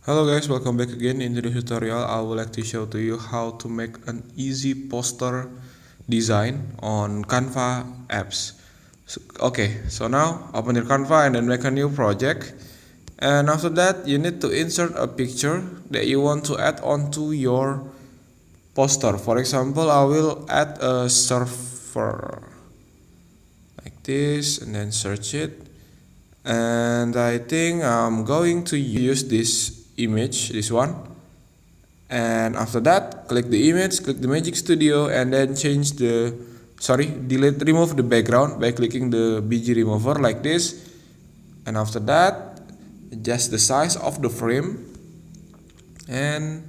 Hello guys, welcome back again. In today's tutorial I would like to show to you how to make an easy poster design on Canva apps. So now open your Canva and then make a new project, and after that you need to insert a picture that you want to add onto your poster. For example, I will add a surfer like this and then search it, and I think I'm going to use this image, this one. And after that, click the image, click the Magic Studio, and then remove the background by clicking the BG remover like this. And after that, adjust the size of the frame and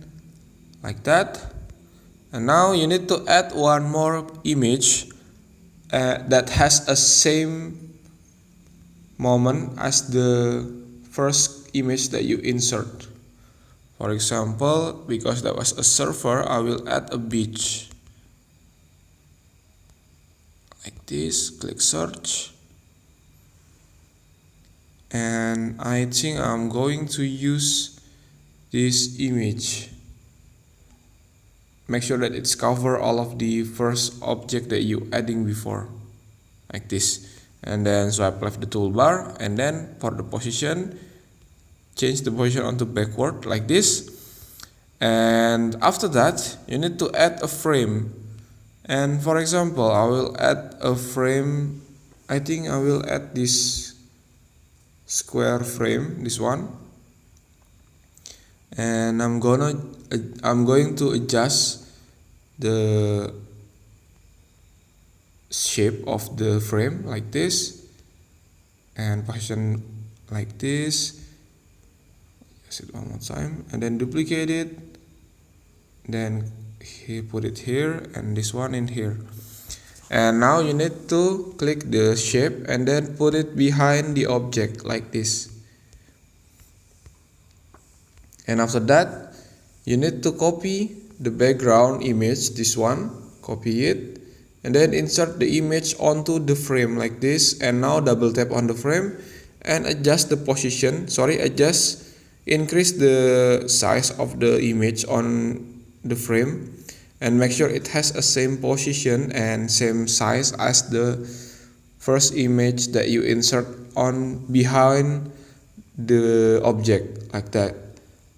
like that. And now you need to add one more image that has a same moment as the first image that you insert. For example, because that was a surfer, I will add a beach like this. Click search, and I think I'm going to use this image. Make sure that it's cover all of the first object that you adding before like this, and then swipe left the toolbar, and then for the position, change the position onto backward like this. And after that you need to add a frame, and for example I will add a frame. I think I will add this square frame, this one, and I'm going to adjust the shape of the frame like this and position like this. It one more time and then duplicate it, then put it here and this one in here. And now you need to click the shape and then put it behind the object like this. And after that you need to copy the background image, this one, copy it, and then insert the image onto the frame like this. And now double tap on the frame and adjust the position, increase the size of the image on the frame, and make sure it has a same position and same size as the first image that you insert on behind the object like that.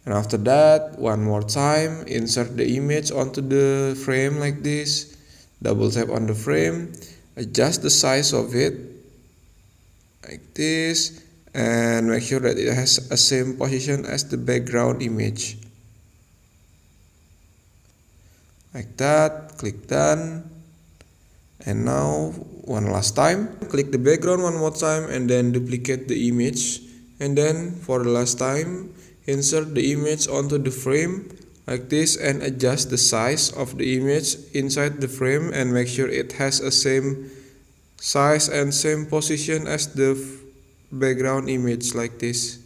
And after that, one more time, insert the image onto the frame like this, double tap on the frame, adjust the size of it like this, and make sure that it has a same position as the background image like that. Click done. And now one last time, click the background one more time and then duplicate the image, and then for the last time insert the image onto the frame like this and adjust the size of the image inside the frame and make sure it has a same size and same position as the background image like this.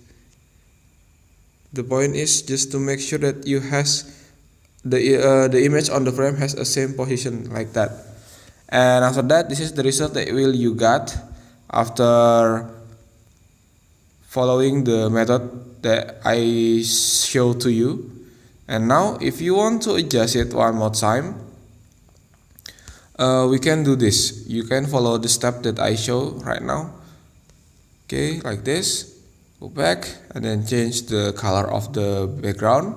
The point is just to make sure that you has the image on the frame has a same position like that. And after that, this is the result that you got after following the method that I show to you. And now if you want to adjust it one more time, we can do this. You can follow the step that I show right now. Okay, like this. Go back and then change the color of the background.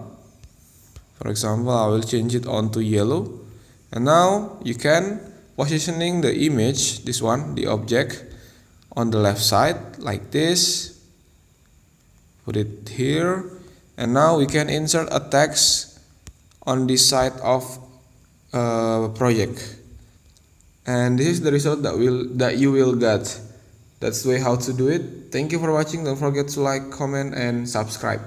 For example, I will change it onto yellow. And now you can positioning the image, this one, the object, on the left side like this. Put it here. And now we can insert a text on this side of project. And this is the result that you will get. That's the way how to do it. Thank you for watching. Don't forget to like, comment, and subscribe.